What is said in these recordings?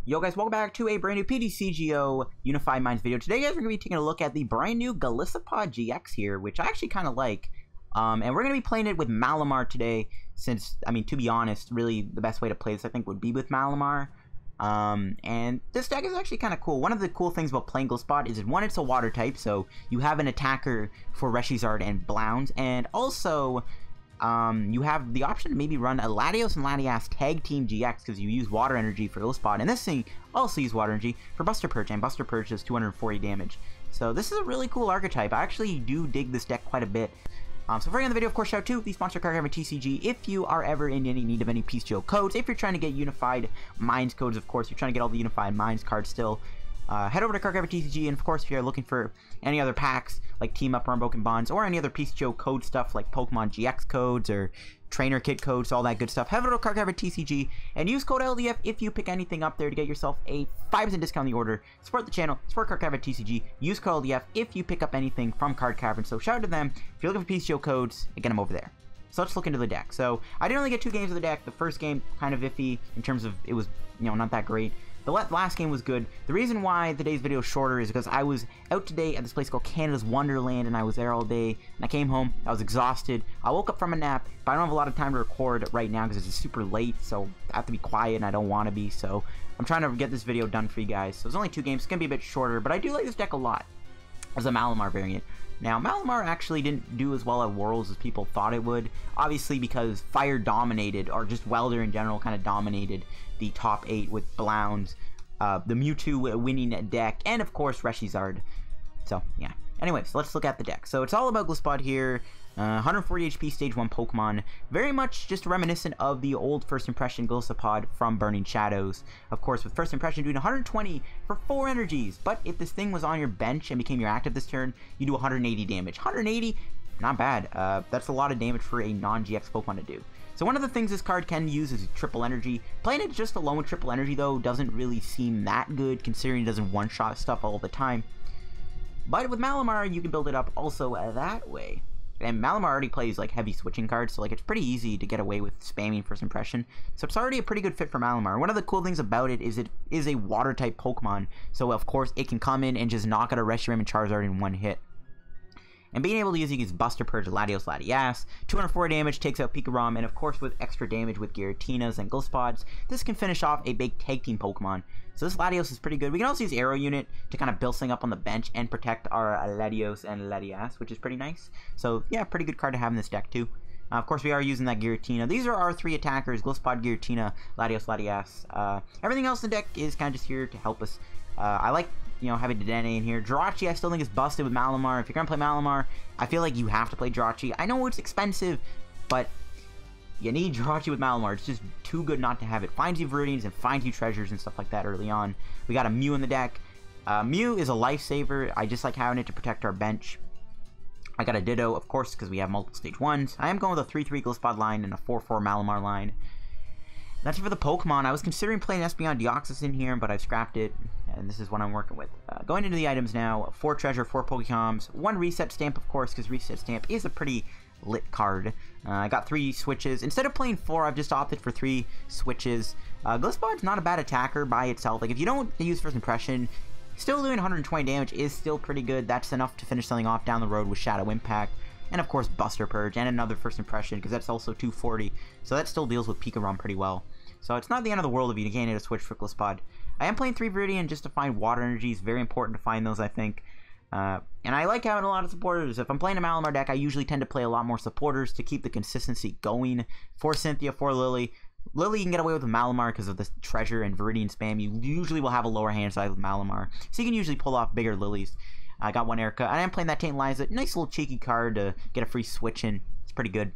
Yo guys, welcome back to a brand new PTCGO Unified Minds video. Today guys, we're going to be taking a look at the brand new Golisopod GX here, which I actually kind of like. And we're going to be playing it with Malamar today, since, I mean, to be honest, really the best way to play this I think would be with Malamar. And this deck is actually kind of cool. One of the cool things about playing Golisopod is that, one, it's a water type, so you have an attacker for Reshizard and Blounds, and also you have the option to maybe run a Latios and Latias Tag Team GX because you use water energy for Golisopod, and this thing also uses water energy for Buster Purge, and Buster Purge does 240 damage. So this is a really cool archetype. I actually do dig this deck quite a bit. So before we end the video, of course, shout out to the sponsor card having TCG. If you are ever in any need of any PTCGO codes, if you're trying to get Unified Minds codes, of course, you're trying to get all the Unified Minds cards still, head over to Cardcaptor TCG, and of course, if you're looking for any other packs like Team Up or Unbroken Bonds, or any other PTCGO code stuff like Pokemon GX codes or Trainer Kit codes, all that good stuff, head over to Cardcaptor TCG and use code LDF if you pick anything up there to get yourself a 5% discount on the order. Support the channel, support Cardcaptor TCG, use code LDF if you pick up anything from Cardcaptor. So shout out to them. If you're looking for PTCGO codes, get them over there. So let's look into the deck. So I didn't really get 2 games of the deck. The first game kind of iffy in terms of it was, you know, not that great. The last game was good. The reason why today's video is shorter is because I was out today at this place called Canada's Wonderland, and I was there all day, and I came home, I was exhausted. I woke up from a nap, but I don't have a lot of time to record right now because it's super late, so I have to be quiet, and I don't want to be, so I'm trying to get this video done for you guys. So it's only 2 games, it's going to be a bit shorter, but I do like this deck a lot as a Malamar variant. Now, Malamar actually didn't do as well at Worlds as people thought it would, obviously because Fire dominated, or just Welder in general kind of dominated the top 8 with Blounds, the Mewtwo winning deck, and of course Reshizard. So, yeah. Anyways, let's look at the deck. So, it's all about Golisopod here. 140 HP Stage 1 Pokemon. Very much just reminiscent of the old First Impression Golisopod from Burning Shadows. Of course, with First Impression doing 120 for 4 energies. But if this thing was on your bench and became your active this turn, you do 180 damage. 180, not bad. That's a lot of damage for a non-GX Pokemon to do. So one of the things this card can use is triple energy. Playing it just alone with triple energy, though, doesn't really seem that good, considering it doesn't one-shot stuff all the time. But with Malamar, you can build it up also that way. And Malamar already plays like heavy switching cards, so like it's pretty easy to get away with spamming First Impression. So it's already a pretty good fit for Malamar. One of the cool things about it is a water-type Pokemon, so of course it can come in and just knock out a Reshiram and Charizard in one hit. And being able to use Buster Purge, Latios Latias, 204 damage, takes out Pikarom, and of course with extra damage with Giratinas and Golisopods, this can finish off a big tag team Pokemon. So this Latios is pretty good. We can also use Aero Unit to kind of build something up on the bench and protect our Latios and Latias, which is pretty nice. So yeah, pretty good card to have in this deck too. Of course, we are using that Giratina. These are our 3 attackers: Golisopod, Giratina, Latios, Latias. Everything else in the deck is kind of just here to help us. I like, you know, having Dedenne in here. Jirachi, I still think is busted with Malamar. If you're gonna play Malamar, I feel like you have to play Jirachi. I know it's expensive, but you need Jirachi with Malamar. It's just too good not to have it. Finds you Viridians and finds you treasures and stuff like that early on. We got a Mew in the deck. Mew is a lifesaver. I just like having it to protect our bench. I got a Ditto, of course, because we have multiple stage 1s. I am going with a 3-3 Golisopod line and a 4-4 Malamar line. That's it for the Pokemon. I was considering playing Espeon Deoxys in here, but I've scrapped it, and this is what I'm working with. Going into the items now, 4 Treasure, 4 Pokecoms, 1 Reset Stamp, of course, because Reset Stamp is a pretty lit card. I got 3 switches. Instead of playing 4, I've just opted for 3 switches. Golisopod's not a bad attacker by itself. Like, if you don't use First Impression, still doing 120 damage is still pretty good. That's enough to finish something off down the road with Shadow Impact. And of course, Buster Purge, and another First Impression, because that's also 240. So that still deals with Pikarom pretty well. So it's not the end of the world if you can't hit a switch for Golisopod. I am playing 3 Viridian just to find water energies. Very important to find those, I think. And I like having a lot of supporters. If I'm playing a Malamar deck, I usually tend to play a lot more supporters to keep the consistency going. For Cynthia, for Lillie. Lillie, you can get away with Malamar because of the treasure and Viridian spam. You usually will have a lower hand size with Malamar, so you can usually pull off bigger Lilies. I got 1 Erika, and I am playing that Tate Liza. Nice little cheeky card to get a free switch in. It's pretty good.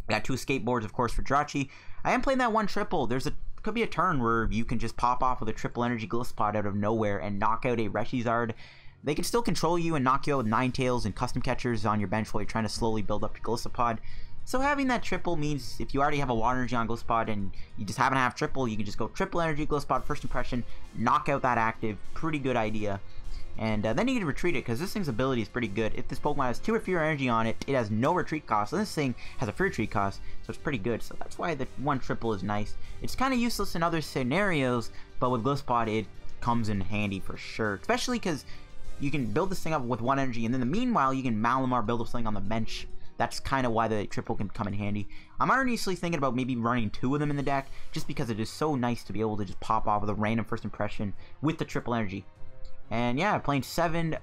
I got 2 Escape Boards, of course, for Jirachi. I am playing that 1 triple. Could be a turn where you can just pop off with a triple energy Golisopod out of nowhere and knock out a Reshizard. They can still control you and knock you out with Ninetales and custom catchers on your bench while you're trying to slowly build up your Golisopod. So having that triple means if you already have a water energy on Golisopod and you just happen to have triple, you can just go triple energy Golisopod, First Impression, knock out that active. Pretty good idea. And then you can retreat it, because this thing's ability is pretty good. If this Pokemon has 2 or fewer energy on it, it has no retreat cost. And this thing has a free retreat cost, so it's pretty good. So that's why the 1 triple is nice. It's kind of useless in other scenarios, but with Golisopod, it comes in handy for sure. Especially because you can build this thing up with 1 energy, and then meanwhile, you can Malamar build this thing on the bench. That's kind of why the triple can come in handy. I'm honestly thinking about maybe running 2 of them in the deck, just because it is so nice to be able to just pop off with a random first impression with the triple energy. And yeah, playing 7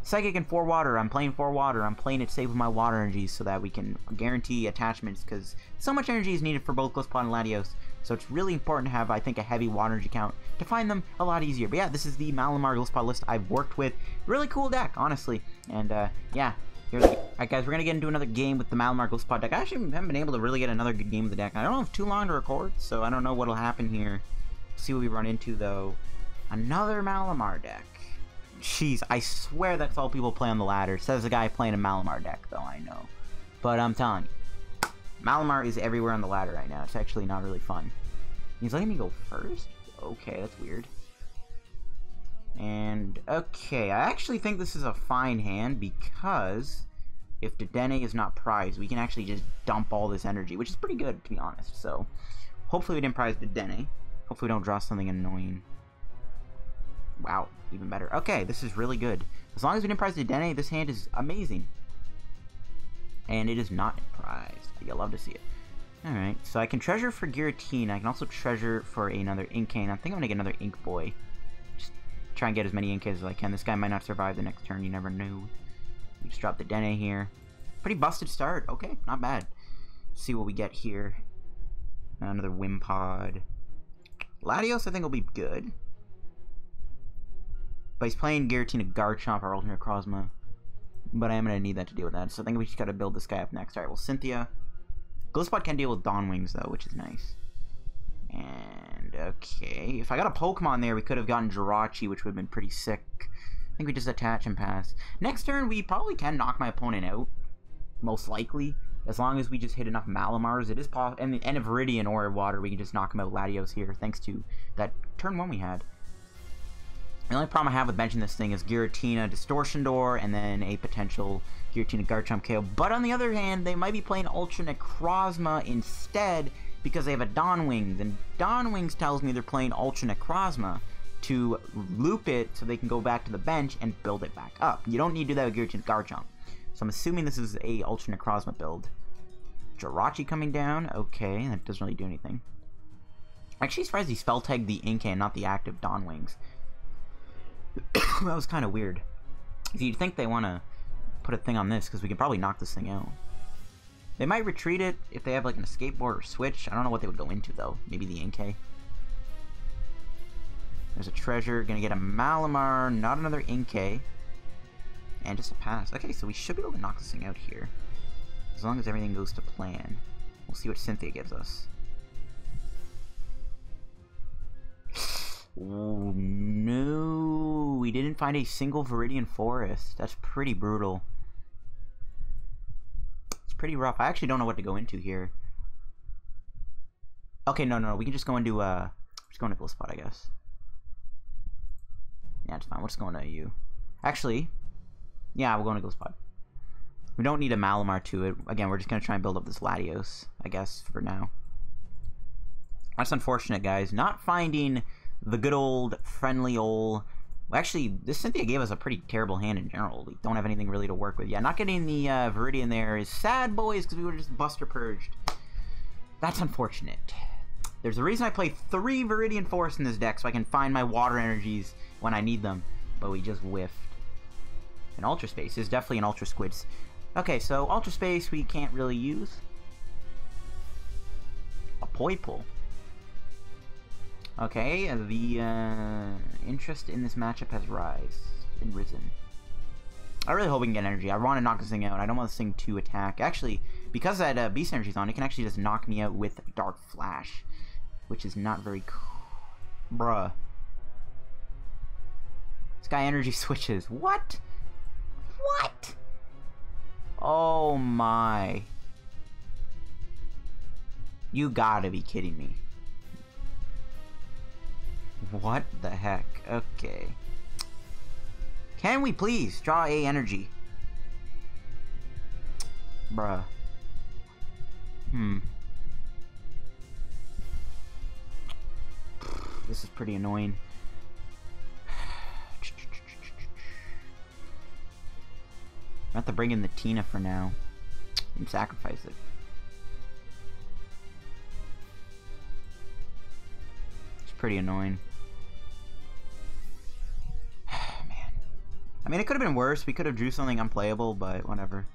Psychic and 4 Water. I'm playing 4 Water. I'm playing it safe with my Water energies so that we can guarantee attachments, because so much energy is needed for both Golisopod and Latios. So it's really important to have, I think, a heavy Water energy count to find them a lot easier. But yeah, this is the Malamar Golisopod list I've worked with. Really cool deck, honestly. And yeah. Alright guys, we're going to get into another game with the Malamar Golisopod deck. I actually haven't been able to really get another good game of the deck. I don't have too long to record, so I don't know what'll happen here. See what we run into, though. Another Malamar deck. Jeez, I swear that's all people play on the ladder. Says the guy playing a Malamar deck, though, I know. But I'm telling you, Malamar is everywhere on the ladder right now. It's actually not really fun. He's letting me go first? Okay, that's weird. And, okay, I actually think this is a fine hand, because if Dedenne is not prized, we can actually just dump all this energy, which is pretty good, to be honest. So, hopefully we didn't prize Dedenne. Hopefully we don't draw something annoying. Wow, even better. Okay, this is really good. As long as we didn't prize Dedenne, this hand is amazing. And it is not prized. You'll love to see it. Alright, so I can treasure for Giratina. I can also treasure for another Inkay. And I think I'm going to get another Ink Boy. Just try and get as many Inkays as I can. This guy might not survive the next turn. You never know. We just drop the Dedenne here. Pretty busted start. Okay, not bad. Let's see what we get here. Another Wimpod. Latios, I think, will be good. But he's playing Giratina Garchomp or alternate Necrozma. But I am going to need that to deal with that. So I think we just got to build this guy up next. Alright, well, Cynthia. Golisopod can deal with Dawn Wings, though, which is nice. And, okay. If I got a Pokemon there, we could have gotten Jirachi, which would have been pretty sick. I think we just attach and pass. Next turn, we probably can knock my opponent out. Most likely. As long as we just hit enough Malamars. It is possible. And if Viridian or Water, we can just knock him out Latios here, thanks to that turn 1 we had. The only problem I have with benching this thing is Giratina Distortion Door, and then a potential Giratina Garchomp KO. But on the other hand, they might be playing Ultra Necrozma instead, because they have a Dawn Wings, and Dawn Wings tells me they're playing Ultra Necrozma to loop it so they can go back to the bench and build it back up. You don't need to do that with Giratina Garchomp. So I'm assuming this is a Ultra Necrozma build. Jirachi coming down. Okay, that doesn't really do anything. Actually surprised he spell tagged the Inkay and not the active Dawn Wings. That was kind of weird. You'd think they want to put a thing on this, because we can probably knock this thing out. They might retreat it if they have like an Escape Board or Switch. I don't know what they would go into, though. Maybe the Inkay. There's a treasure. Gonna get a Malamar, not another Inkay. And just a pass. Okay, so we should be able to knock this thing out here. As long as everything goes to plan. We'll see what Cynthia gives us. Oh no, we didn't find a single Viridian Forest. That's pretty brutal. It's pretty rough. I actually don't know what to go into here. Okay, no, we can just go into Golisopod, I guess. Yeah, it's fine. We'll just go into you. Actually, yeah, we'll go into Golisopod. We don't need a Malamar to it. Again, we're just gonna try and build up this Latios, I guess, for now. That's unfortunate, guys. Not finding the good old, friendly old... Well, actually, this Cynthia gave us a pretty terrible hand in general. We don't have anything really to work with. Yeah, not getting the Viridian there is sad, boys, because we were just Buster Purged. That's unfortunate. There's a reason I play 3 Viridian Forests in this deck, so I can find my water energies when I need them. But we just whiffed. An Ultra Space is definitely an Ultra Squids. Okay, so Ultra Space we can't really use. A Poipole. Okay, the interest in this matchup has risen. I really hope we can get energy. I want to knock this thing out. I don't want this thing to attack. Actually, because that Beast Energy's on, it can actually just knock me out with Dark Flash, which is not very cool. Bruh. Sky Energy switches. What? What? Oh my. You gotta be kidding me. What the heck? Okay. Can we please draw a energy? Bruh. This is pretty annoying. I have to bring in the Tina for now and sacrifice it. It's pretty annoying. Man. I mean, it could have been worse. We could have drew something unplayable, but whatever.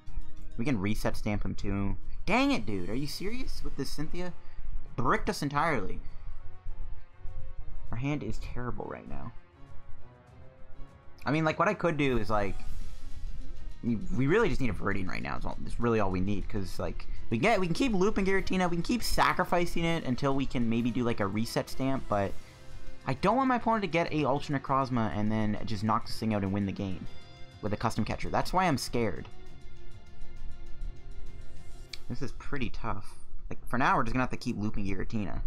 We can reset stamp him too. Dang it, dude. Are you serious with this Cynthia? Bricked us entirely. Our hand is terrible right now. I mean, like, what I could do is, like, we really just need a Viridian right now. It's really all we need, because, like, we can keep looping Giratina, we can keep sacrificing it until we can maybe do, like, a reset stamp, but I don't want my opponent to get a Ultra Necrozma and then just knock this thing out and win the game with a custom catcher. That's why I'm scared. This is pretty tough. Like, for now, we're just gonna have to keep looping Giratina,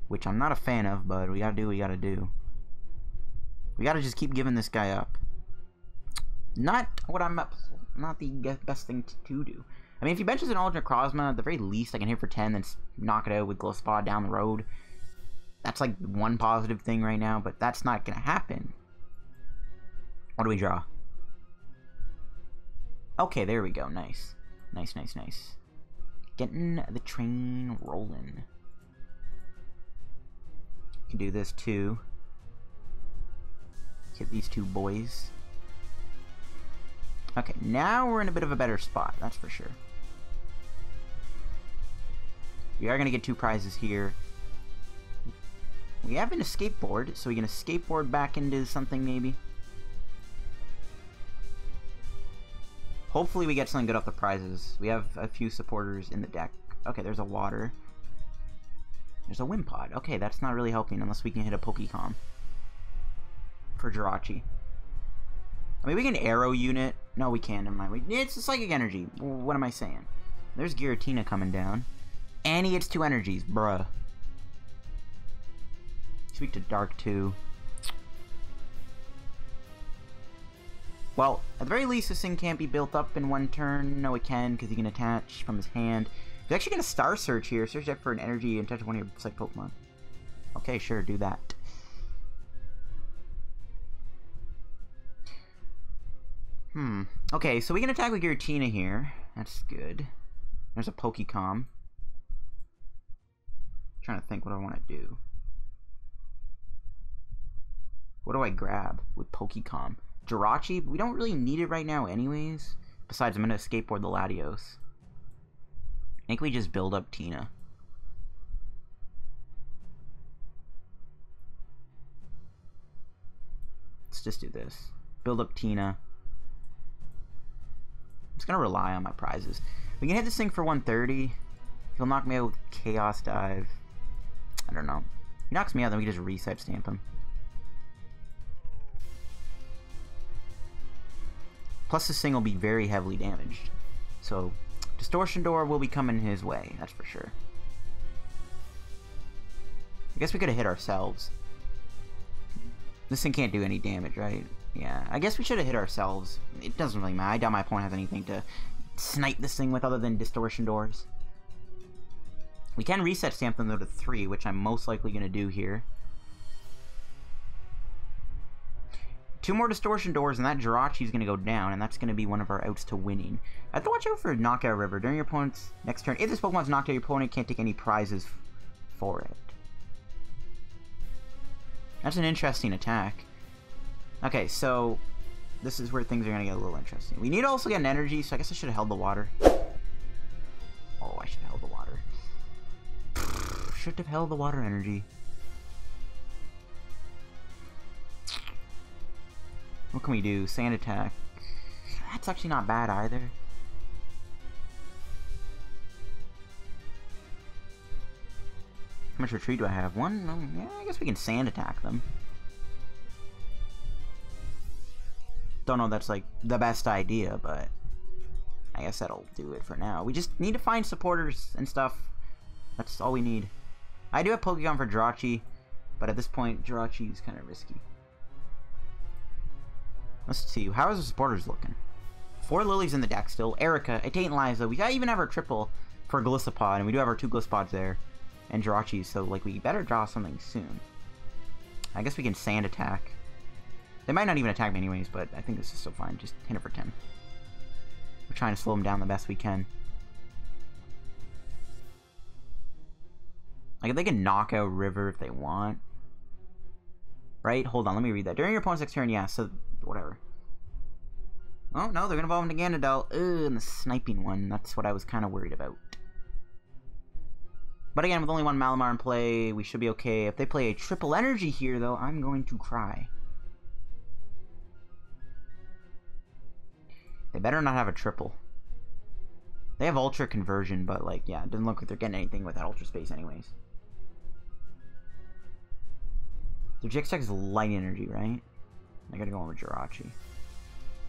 which I'm not a fan of, but we gotta do what we gotta do. We gotta just keep giving this guy up. Not the best thing to do. I mean, if he benches an Ultra Necrozma, at the very least I can hit for 10, then knock it out with Golisopod down the road. That's like one positive thing right now, but that's not gonna happen. What do we draw? Okay, there we go. Nice. Nice, nice, nice. Getting the train rolling. Can do this too. Hit these two boys. Okay, now we're in a bit of a better spot, that's for sure. We are going to get 2 prizes here. We have an escape board, so we can escape board back into something maybe. Hopefully we get something good off the prizes. We have a few supporters in the deck. Okay, there's a water. There's a Wimpod. Okay, that's not really helping unless we can hit a Pokémon for Jirachi. I mean, we can arrow unit. No, we can't. Never mind. It's a psychic energy. What am I saying? There's Giratina coming down. And he gets 2 energies. Bruh. Sweet to Dark too. Well, at the very least, this thing can't be built up in 1 turn. No, it can, because he can attach from his hand. He's actually going to Star Search here. Search that for an energy and touch one of your psychic Pokemon. Okay, sure, do that. Okay, so we can attack with Giratina here. That's good. There's a Pokémon. Trying to think what I want to do. What do I grab with Pokémon? Jirachi? We don't really need it right now anyways. Besides, I'm going to escape board the Latios. I think we just build up Tina. Let's just do this. Build up Tina. I'm just going to rely on my prizes. We can hit this thing for 130. He'll knock me out with Chaos Dive. I don't know. He knocks me out, then we can just reset stamp him. Plus this thing will be very heavily damaged. So, Distortion Door will be coming his way, that's for sure. I guess we could have hit ourselves. This thing can't do any damage, right? Yeah, I guess we should have hit ourselves. It doesn't really matter. I doubt my opponent has anything to snipe this thing with other than Distortion Doors. We can reset stamp them though to 3, which I'm most likely going to do here. 2 more Distortion Doors and that Jirachi is going to go down, and that's going to be one of our outs to winning. I have to watch out for Knockout River. During your opponent's next turn, if this Pokemon's knocked out, your opponent can't take any prizes for it. That's an interesting attack. Okay, so this is where things are going to get a little interesting. We need to also get an energy, so I guess I should have held the water. Oh, I should have held the water. Should have held the water energy. What can we do? Sand attack. That's actually not bad either. How much retreat do I have? 1? Yeah, I guess we can sand attack them. Don't know if that's like the best idea, but I guess that'll do it for now. We just need to find supporters and stuff. That's all we need. I do have Pokémon for Jirachi, but at this point, Jirachi is kind of risky. Let's see. How is the supporters looking? 4 Lilies in the deck still. Erika, a Tate Liza. We even have our triple for Golisopod, and we do have our 2 Golisopods there. And Jirachi, so, like, we better draw something soon. I guess we can sand attack. They might not even attack me anyways, but I think this is still fine. Just hit it for 10. We're trying to slow them down the best we can. Like, they can knock out River if they want. Right? Hold on, let me read that. During your opponent's next turn, yeah, so, whatever. Oh, no, they're gonna evolve into Ganondorf. Ugh, and the sniping one. That's what I was kind of worried about. But again, with only 1 Malamar in play, we should be okay. If they play a triple energy here, though, I'm going to cry. They better not have a triple. They have Ultra Conversion, but, like, yeah, it doesn't look like they're getting anything with that Ultra Space anyways. Their GX tech is Light Energy, right? I gotta go over Jirachi.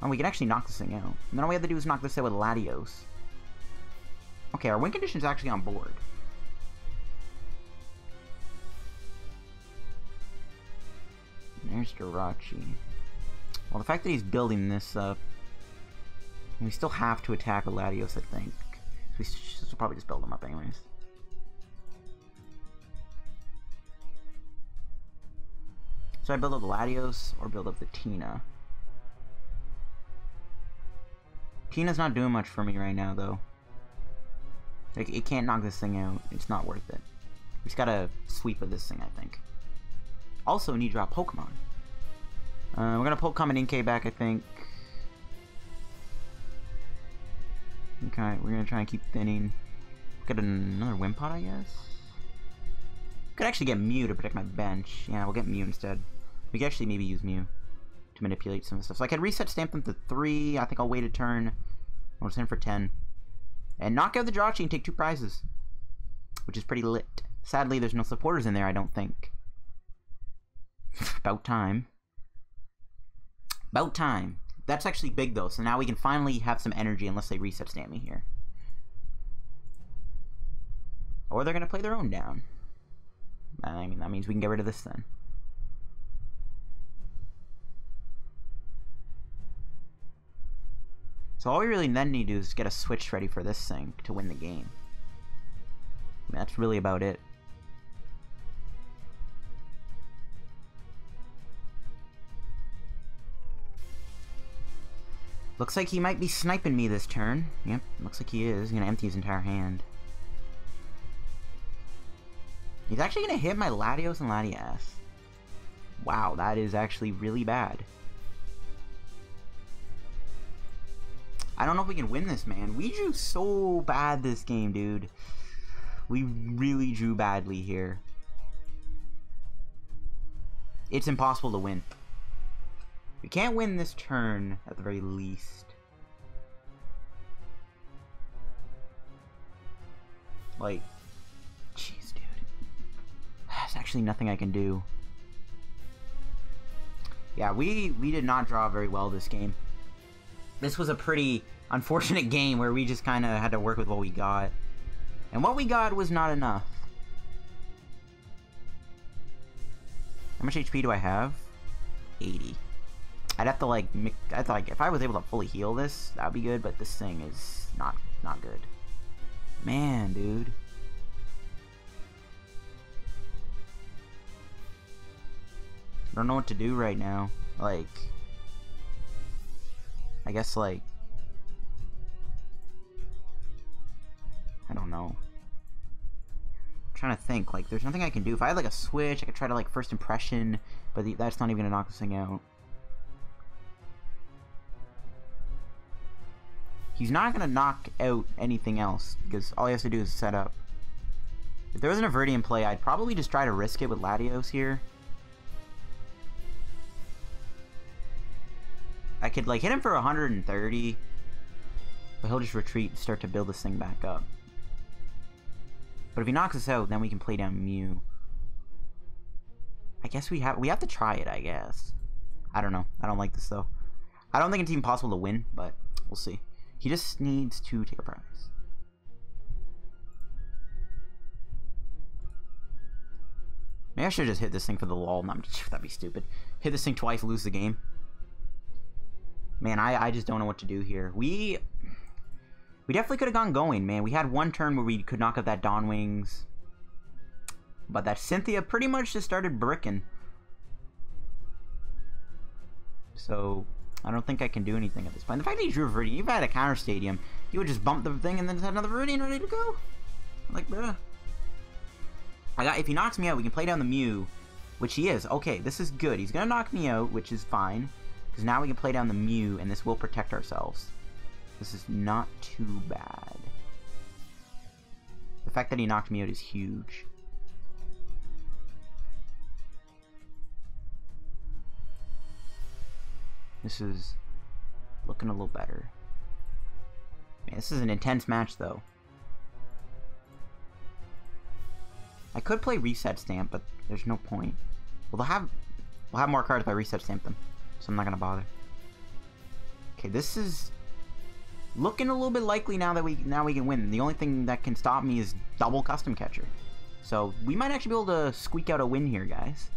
Oh, we can actually knock this thing out. And then all we have to do is knock this out with Latios. Okay, our win condition is actually on board. There's Jirachi. Well, the fact that he's building this up... we still have to attack with Latios, I think. So we should probably just build him up anyways. So I build up the Latios or build up the Tina. Tina's not doing much for me right now, though. Like, it can't knock this thing out. It's not worth it. We just gotta sweep with this thing, I think. Also, need to drop Pokemon. We're gonna Pokemon Inkay back, I think. Okay, we're gonna try and keep thinning. Get another Wimpod, I guess? Could actually get Mew to protect my bench. Yeah, we'll get Mew instead. We could actually maybe use Mew to manipulate some of the stuff. So I can reset stamp them to 3. I think I'll wait a turn. I'll just hit for 10. And knock out the Jirachi and take 2 prizes. Which is pretty lit. Sadly, there's no supporters in there, I don't think. About time. About time. That's actually big, though. So now we can finally have some energy unless they reset stamp me here. Or they're going to play their own down. I mean, that means we can get rid of this then. So all we really then need to do is get a switch ready for this thing to win the game. I mean, that's really about it. Looks like he might be sniping me this turn. Yep, looks like he is. He's gonna empty his entire hand. He's actually gonna hit my Latios and Latias. Wow, that is actually really bad. I don't know if we can win this, man. We drew so bad this game, dude. We really drew badly here. It's impossible to win. We can't win this turn, at the very least. Like, jeez, dude. There's actually nothing I can do. Yeah, we did not draw very well this game. This was a pretty unfortunate game where we just kind of had to work with what we got. And what we got was not enough. How much HP do I have? 80. I'd have to like, if I was able to fully heal this, that'd be good, but this thing is not good. Man, dude. I don't know what to do right now. Like, I guess, like, I don't know. I'm trying to think. Like, there's nothing I can do. If I had, like, a switch, I could try to, like, first impression, but that's not even gonna knock this thing out. He's not gonna knock out anything else, because all he has to do is set up. If there wasn't a Viridian play, I'd probably just try to risk it with Latios here. I could, like, hit him for 130, but he'll just retreat and start to build this thing back up. But if he knocks us out, then we can play down Mew. I guess we have to try it, I guess. I don't know. I don't like this, though. I don't think it's even possible to win, but we'll see. He just needs to take a prize. Maybe I should just hit this thing for the lol. That'd be stupid. Hit this thing twice, lose the game. Man, I just don't know what to do here. We definitely could have gone going, man. We had one turn where we could knock up that Dawn Wings. But that Cynthia pretty much just started bricking. So, I don't think I can do anything at this point. The fact that he drew a Viridian, you've had a counter stadium, you would just bump the thing and then just have another Viridian ready to go. Like, bruh. If he knocks me out, we can play down the Mew, which he is. Okay, this is good. He's gonna knock me out, which is fine. Because now we can play down the Mew, and this will protect ourselves. This is not too bad. The fact that he knocked me out is huge. This is looking a little better. Man, this is an intense match, though. I could play Reset Stamp, but there's no point. We'll have more cards if I Reset Stamp them, so I'm not gonna bother. Okay, this is looking a little bit likely now that we can win. The only thing that can stop me is double Custom Catcher. So we might actually be able to squeak out a win here, guys.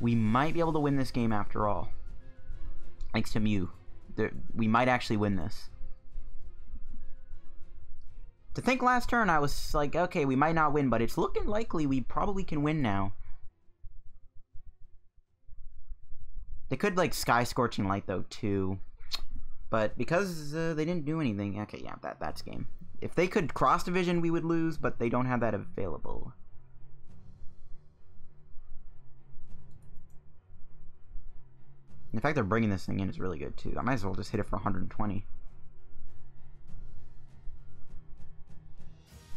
We might be able to win this game after all. Thanks to Mew. We might actually win this. To think last turn, I was like, okay, we might not win, but it's looking likely we probably can win now. They could, like, Sky Scorching Light, though, too. But because they didn't do anything... Okay, yeah, that's game. If they could Cross Division, we would lose, but they don't have that available. The fact they're bringing this thing in is really good, too. I might as well just hit it for 120.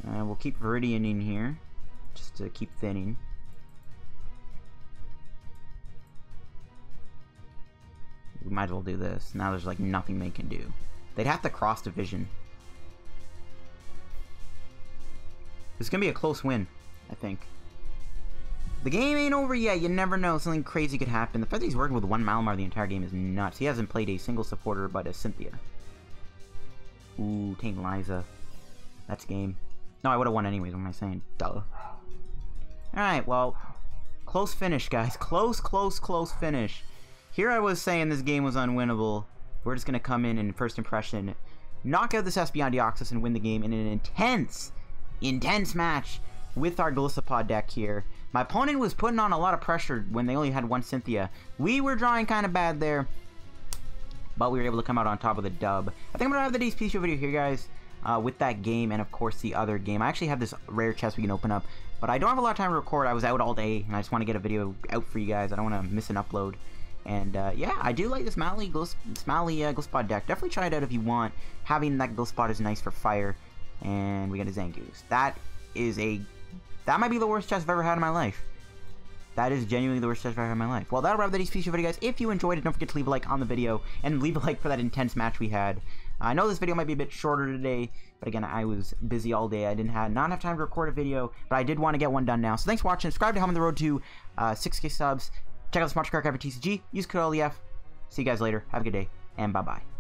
We'll keep Viridian in here, just to keep thinning. We might as well do this. Now there's like nothing they can do. They'd have to Cross Division. This is going to be a close win, I think. The game ain't over yet. You never know. Something crazy could happen. The fact that he's working with one Malamar the entire game is nuts. He hasn't played a single supporter but a Cynthia. Ooh, Tate Liza. That's game. No, I would have won anyways. What am I saying? Duh. Alright, well, close finish, guys. Close finish. Here I was saying this game was unwinnable. We're just going to come in and first impression, knock out this Espeon Deoxys and win the game in an intense match with our Golisopod deck here. My opponent was putting on a lot of pressure when they only had one Cynthia. We were drawing kind of bad there, but we were able to come out on top of the dub. I think I'm going to have the day's PTCGO video here, guys. With that game and of course the other game. I actually have this rare chest we can open up, but I don't have a lot of time to record. I was out all day and I just want to get a video out for you guys. I don't want to miss an upload. And yeah, I do like this Smiley Golisopod deck. Definitely try it out if you want. Having that Golisopod is nice for fire. And we got a Zangoose. That might be the worst chest I've ever had in my life. That is genuinely the worst chest I've ever had in my life. Well, that'll wrap the day's PTCGO video, guys. If you enjoyed it, don't forget to leave a like on the video and leave a like for that intense match we had. I know this video might be a bit shorter today, but again, I was busy all day. I didn't have not time to record a video, but I did want to get one done now. So thanks for watching. Subscribe to help on the road to 6K subs. Check out the Smart Card for TCG. Use code LEF. See you guys later. Have a good day, and bye-bye.